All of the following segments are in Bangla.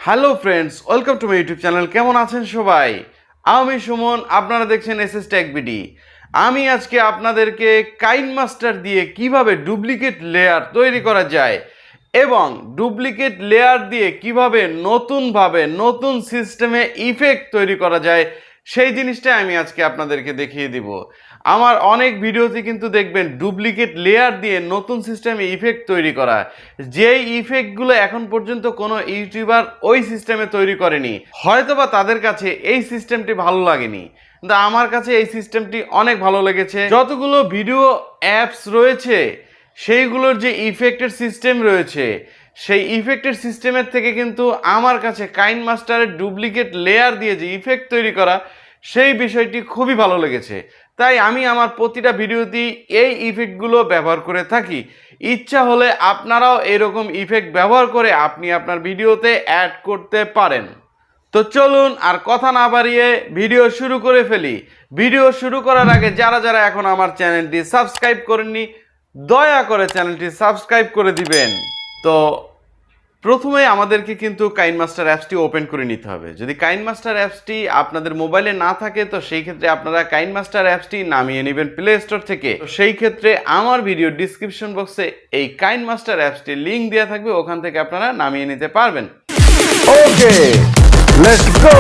Hello friends, welcome to my YouTube channel. কেমন আছেন সবাই? আমি সুমন, আপনারা দেখছেন Shtechbd। আমি আজকে আপনাদেরকে কাইনমাস্টার দিয়ে কিভাবে ডুপ্লিকেট লেয়ার তৈরি করা যায় এবং ডুপ্লিকেট লেয়ার দিয়ে কিভাবে নতুন সিস্টেমে ইফেক্ট তৈরি করা যায় সেই জিনিসটা আমি আজকে আপনাদেরকে দেখিয়ে দিব। আমার অনেক ভিডিওতে কিন্তু দেখবেন ডুপ্লিকেট লেয়ার দিয়ে নতুন সিস্টেমে ইফেক্ট তৈরি করা, যেই ইফেক্টগুলো এখন পর্যন্ত কোনো ইউটিউবার ওই সিস্টেমে তৈরি করেনি, হয়তোবা তাদের কাছে এই সিস্টেমটি ভালো লাগেনি, কিন্তু আমার কাছে এই সিস্টেমটি অনেক ভালো লেগেছে। যতগুলো ভিডিও অ্যাপস রয়েছে সেইগুলোর যে ইফেক্টের সিস্টেম রয়েছে, সেই ইফেক্টের সিস্টেমের থেকে কিন্তু আমার কাছে কাইনমাস্টারের ডুপ্লিকেট লেয়ার দিয়ে যে ইফেক্ট তৈরি করা সেই বিষয়টি খুবই ভালো লেগেছে। তাই আমি আমার প্রতিটা ভিডিওতেই এই ইফেক্টগুলো ব্যবহার করে থাকি। ইচ্ছা হলে আপনারাও এরকম ইফেক্ট ব্যবহার করে আপনি আপনার ভিডিওতে অ্যাড করতে পারেন। তো চলুন আর কথা না বাড়িয়ে ভিডিও শুরু করে ফেলি। ভিডিও শুরু করার আগে যারা এখন আমার চ্যানেলটি সাবস্ক্রাইব করেননি, দয়া করে চ্যানেলটি সাবস্ক্রাইব করে দিবেন। তো প্রথমে আমাদেরকে কিন্তু কাইনমাস্টার অ্যাপসটি ওপেন করে নিতে হবে। যদি কাইনমাস্টার অ্যাপসটি আপনাদের মোবাইলে না থাকে তো সেই ক্ষেত্রে আপনারা কাইনমাস্টার অ্যাপসটি নামিয়ে নেবেন প্লে স্টোর থেকে। তো সেই ক্ষেত্রে আমার ভিডিও ডিসক্রিপশন বক্সে এই কাইনমাস্টার অ্যাপসটির লিঙ্ক দেওয়া থাকবে, ওখান থেকে আপনারা নামিয়ে নিতে পারবেন। ওকে, লেটস গো,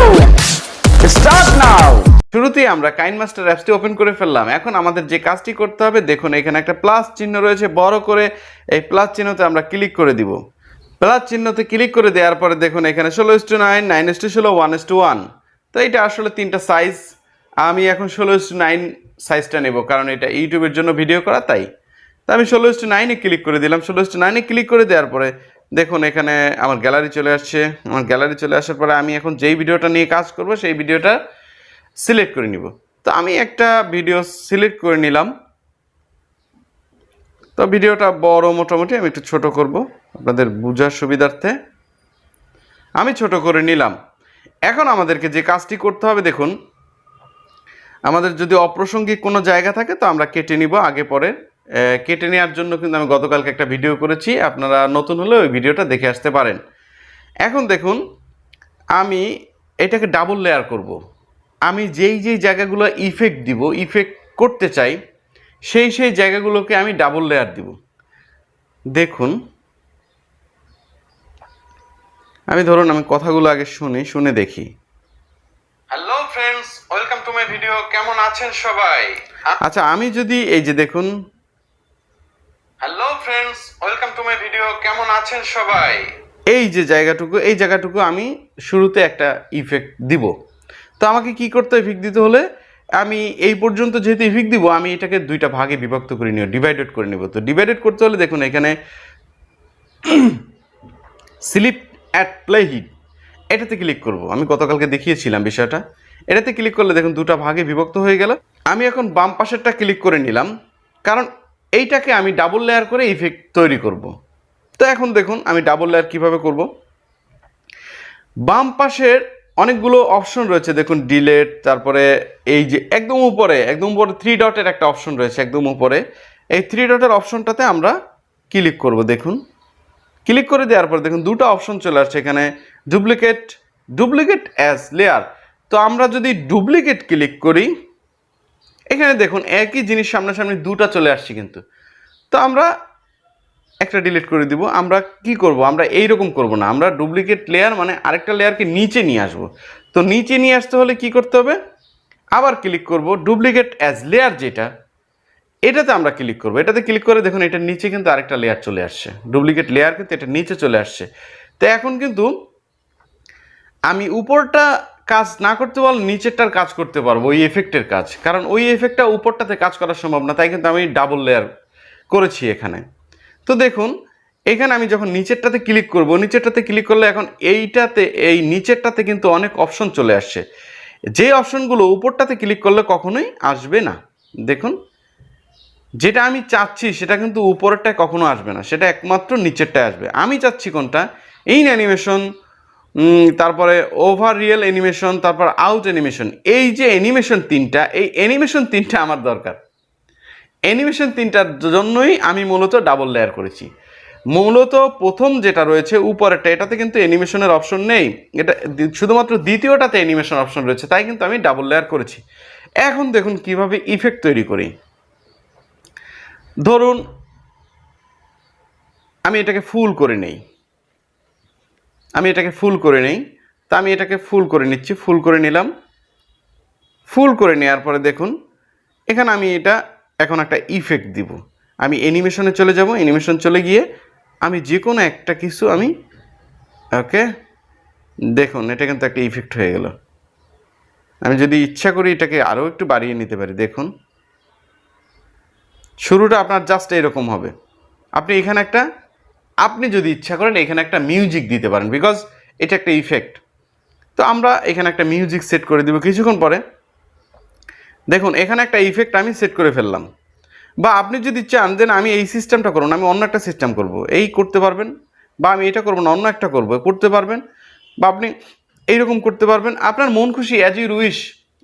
স্টার্ট নাও। শুরুতেই আমরা কাইনমাস্টার অ্যাপসটি ওপেন করে ফেললাম। এখন আমাদের যে কাজটি করতে হবে, দেখুন এখানে একটা প্লাস চিহ্ন রয়েছে বড় করে, এই প্লাস চিহ্নতে আমরা ক্লিক করে দিব। প্লাস চিহ্নতে ক্লিক করে দেওয়ার পরে দেখুন এখানে 16:9, 9:16, 1:1। তো এটা আসলে তিনটা সাইজ, আমি এখন 16:9 সাইজটা নেব, কারণ এটা ইউটিউবের জন্য ভিডিও করা। তাই আমি 16:9-এ ক্লিক করে দিলাম। 16:9-এ ক্লিক করে দেওয়ার পরে দেখুন এখানে আমার গ্যালারি চলে আসছে। আমার গ্যালারি চলে আসার পরে আমি এখন যেই ভিডিওটা নিয়ে কাজ করব সেই ভিডিওটা সিলেক্ট করে নিব। তো আমি একটা ভিডিও সিলেক্ট করে নিলাম। তো ভিডিওটা বড়, মোটামুটি আমি একটু ছোট করব আপনাদের বোঝার সুবিধার্থে। আমি ছোট করে নিলাম। এখন আমাদেরকে যে কাজটি করতে হবে, দেখুন আমাদের যদি অপ্রাসঙ্গিক কোনো জায়গা থাকে তো আমরা কেটে নিব আগে পরে। কেটে নেওয়ার জন্য কিন্তু আমি গতকালকে একটা ভিডিও করেছি, আপনারা নতুন হলে ওই ভিডিওটা দেখে আসতে পারেন। এখন দেখুন আমি এটাকে ডাবল লেয়ার করব। আমি যেই জায়গাগুলো ইফেক্ট দিব, ইফেক্ট করতে চাই, সেই জায়গাগুলোকে আমি ডাবল লেয়ার দিব। দেখুন আমি আমি কথাগুলো আগে শুনে দেখি। Hello friends, welcome to my video. কেমন আছেন সবাই? আচ্ছা, আমি যদি এই যে দেখুন, hello friends, welcome to my video. কেমন আছেন সবাই? এই যে জায়গাটুকু আমি শুরুতে একটা ইফেক্ট দিব। তো আমাকে কি করতে হবে? ইফেক্ট দিতে হলে আমি এই পর্যন্ত যেহেতু ইফেক্ট দিব, আমি এটাকে দুইটা ভাগে বিভক্ত করে নিব, ডিভাইডেড করে নিব। তো ডিভাইডেড করতে হলে দেখুন এখানে স্লিপ অ্যাট প্লে হিট, এটাতে ক্লিক করব। আমি গতকালকে দেখিয়েছিলাম বিষয়টা। এটাতে ক্লিক করলে দেখুন দুটা ভাগে বিভক্ত হয়ে গেল। আমি এখন বাম পাশেরটা ক্লিক করে নিলাম, কারণ এইটাকে আমি ডাবল লেয়ার করে ইফেক্ট তৈরি করব। তো এখন দেখুন আমি ডাবল লেয়ার কিভাবে করব। বাম পাশের অনেকগুলো অপশন রয়েছে, দেখুন ডিলেট, তারপরে এই যে একদম উপরে 3 ডটের একটা অপশন রয়েছে একদম উপরে। এই 3 ডটের অপশনটাতে আমরা ক্লিক করব। দেখুন ক্লিক করে দেওয়ার পর দেখুন দুটো অপশন চলে আসছে এখানে, ডুপ্লিকেট অ্যাজ লেয়ার। তো আমরা যদি ডুপ্লিকেট ক্লিক করি, এখানে দেখুন একই জিনিস সামনাসামনি দুটো চলে আসছে কিন্তু। তো আমরা একটা ডিলিট করে দিব। আমরা কি করব? আমরা এইরকম করব না, আমরা ডুপ্লিকেট লেয়ার মানে আরেকটা লেয়ারকে নিচে নিয়ে আসব। তো নিচে নিয়ে আসতে হলে কি করতে হবে? আবার ক্লিক করব ডুপ্লিকেট অ্যাজ লেয়ার, যেটা এটাতে আমরা ক্লিক করব। এটাতে ক্লিক করে দেখুন এটার নিচে কিন্তু আরেকটা লেয়ার চলে আসছে, ডুপ্লিকেট লেয়ার কিন্তু এটা নিচে চলে আসছে। তো এখন কিন্তু আমি উপরটা কাজ না করতে পারলে নিচেরটার কাজ করতে পারবো, ওই এফেক্টের কাজ, কারণ ওই এফেক্টটা উপরটাতে কাজ করা সম্ভব না। তাই কিন্তু আমি ডাবল লেয়ার করেছি এখানে। তো দেখুন এখানে আমি যখন নিচেরটাতে ক্লিক করব, নিচেরটাতে ক্লিক করলে এখন এই নিচেরটাতে কিন্তু অনেক অপশন চলে আসছে, যে অপশনগুলো উপরটাতে ক্লিক করলে কখনোই আসবে না। দেখুন যেটা আমি চাচ্ছি সেটা কিন্তু উপরেরটায় কখনো আসবে না, সেটা একমাত্র নিচেরটায় আসবে। আমি চাচ্ছি কোনটা? ইন অ্যানিমেশন, তারপরে ওভার রিয়েল অ্যানিমেশন, তারপর আউট অ্যানিমেশন। এই যে অ্যানিমেশন তিনটা, এই অ্যানিমেশন তিনটা আমার দরকার। অ্যানিমেশন তিনটার জন্যই আমি মূলত ডাবল লেয়ার করেছি। মূলত প্রথম যেটা রয়েছে উপরেরটা, এটাতে কিন্তু অ্যানিমেশনের অপশন নেই, এটা শুধুমাত্র দ্বিতীয়টাতে অ্যানিমেশন অপশন রয়েছে, তাই কিন্তু আমি ডাবল লেয়ার করেছি। এখন দেখুন কিভাবে ইফেক্ট তৈরি করি। ধরুন আমি এটাকে ফুল করে নেই, তা আমি এটাকে ফুল করে নিচ্ছি, ফুল করে নিলাম। ফুল করে নেওয়ার পরে দেখুন এখানে আমি এটা এখন একটা ইফেক্ট দিব। আমি অ্যানিমেশনে চলে যাব, অ্যানিমেশন চলে গিয়ে আমি যে কোনো একটা কিছু আমি ওকে, দেখুন এটা কিন্তু একটা ইফেক্ট হয়ে গেল। আমি যদি ইচ্ছা করি এটাকে আরও একটু বাড়িয়ে নিতে পারি। দেখুন শুরুটা আপনার জাস্ট এরকম হবে। আপনি যদি ইচ্ছা করেন এখানে একটা মিউজিক দিতে পারেন, বিকজ এটা একটা ইফেক্ট। তো আমরা এখানে একটা মিউজিক সেট করে দিব কিছুক্ষণ পরে। দেখুন এখানে একটা ইফেক্ট আমি সেট করে ফেললাম। বা আপনি যদি চান দেন আমি এই সিস্টেমটা করুন, আমি অন্য একটা সিস্টেম করব, এই করতে পারবেন। বা আমি এটা করবো না, অন্য একটা করবো, করতে পারবেন। বা আপনি এইরকম করতে পারবেন, আপনার মন খুশি, অ্যাজ ইউ উইশ,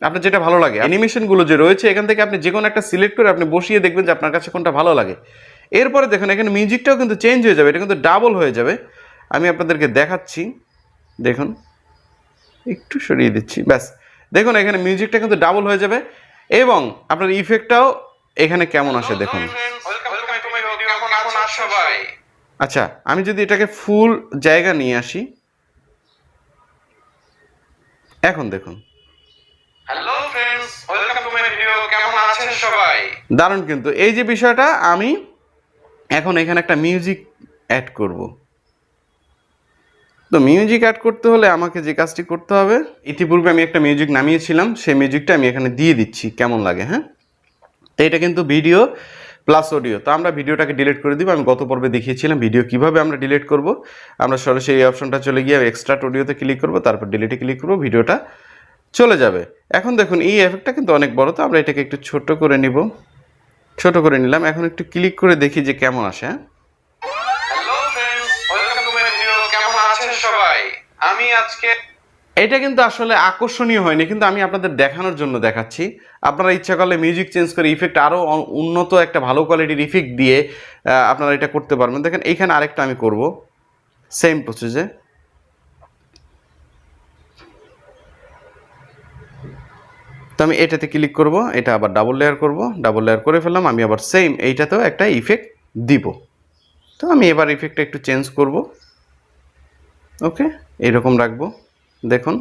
আপনার যেটা ভালো লাগে। অ্যানিমেশনগুলো যে রয়েছে এখান থেকে আপনি যে কোনো একটা সিলেক্ট করে আপনি বসিয়ে দেখবেন যে আপনার কাছে কোনটা ভালো লাগে। এরপরে দেখুন এখানে মিউজিকটাও কিন্তু চেঞ্জ হয়ে যাবে, এটা কিন্তু ডাবল হয়ে যাবে। আমি আপনাদেরকে দেখাচ্ছি, দেখুন একটু সরিয়ে দিচ্ছি, ব্যাস। দেখুন এখানে মিউজিকটা কিন্তু ডাবল হয়ে যাবে এবং আপনার ইফেক্টটাও এখানে কেমন আসে দেখুন। আচ্ছা আমি যদি এটাকে ফুল জায়গা নিয়ে আসি, এখন দেখুন। Hello friends, welcome to my video, কেমন আছেন সবাই? দারুণ কিন্তু। এই যে বিষয়টা, আমি এখন এখানে একটা মিউজিক অ্যাড করব। তো মিউজিক অ্যাড করতে হলে আমাকে যে কাজটি করতে হবে, ইতিপূর্বে আমি একটা মিউজিক নামিয়েছিলাম, সেই মিউজিকটা আমি এখানে দিয়ে দিচ্ছি, কেমন লাগে। হ্যাঁ, এটা কিন্তু ভিডিও প্লাস অডিও। তো আমরা ভিডিওটাকে ডিলিট করে দিব। আমি গত পর্বে দেখিয়েছিলাম ভিডিও কিভাবে আমরা ডিলিট করব। আমরা সরাসরি এই অপশনটা চলে গিয়ে এক্সট্রা অডিওতে ক্লিক করব, তারপর ডিলিটে ক্লিক করব, ভিডিওটা চলে যাবে। এখন দেখুন এই এফেক্টটা কিন্তু অনেক বড়, তো আমরা এটাকে একটু ছোট করে নিব। ছোট করে নিলাম, এখন একটু ক্লিক করে দেখি যে কেমন আসে। Hello friends, welcome to my video, কেমন আছেন সবাই? আমি আজকে এটা কিন্তু আসলে আকর্ষণীয় হয়নি, কিন্তু আমি আপনাদের দেখানোর জন্য দেখাচ্ছি। আপনারা ইচ্ছা করলে মিউজিক চেঞ্জ করে ইফেক্ট আরও উন্নত একটা ভালো কোয়ালিটির ইফেক্ট দিয়ে আপনারা এটা করতে পারবেন। দেখেন এইখানে আরেকটা আমি করব সেম প্রসেসে। তো আমি এটাতে ক্লিক করব, এটা আবার ডাবল লেয়ার করব, ডাবল লেয়ার করে ফেললাম। আমি আবার সেম এইটাতেও একটা ইফেক্ট দিব। তো আমি এবার ইফেক্টটা একটু চেঞ্জ করব, ওকে, এইরকম রাখবো। দেখুন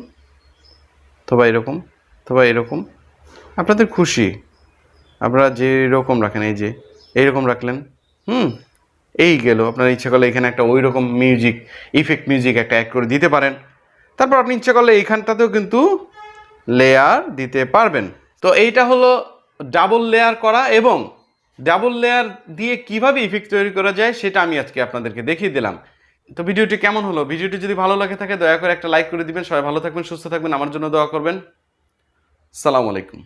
অথবা এরকম, অথবা এরকম, আপনাদের খুশি, আপনারা যেরকম রাখেন। এই যে এইরকম রাখলেন, এই গেল। আপনার ইচ্ছা করলে এখানে একটা ওই রকম মিউজিক, ইফেক্ট মিউজিক একটা অ্যাড করে দিতে পারেন। তারপর আপনি ইচ্ছা করলে এইখানটাতেও কিন্তু লেয়ার দিতে পারবেন। তো এইটা হলো ডাবল লেয়ার করা, এবং ডাবল লেয়ার দিয়ে কিভাবে ইফেক্ট তৈরি করা যায় সেটা আমি আজকে আপনাদেরকে দেখিয়ে দিলাম। তো ভিডিওটি কেমন হলো? ভিডিওটি যদি ভালো লাগে থাকে দয়া করে একটা লাইক করে দিবেন। সবাই ভালো থাকবেন, সুস্থ থাকবেন, আমার জন্য দোয়া করবেন। আসসালামু আলাইকুম।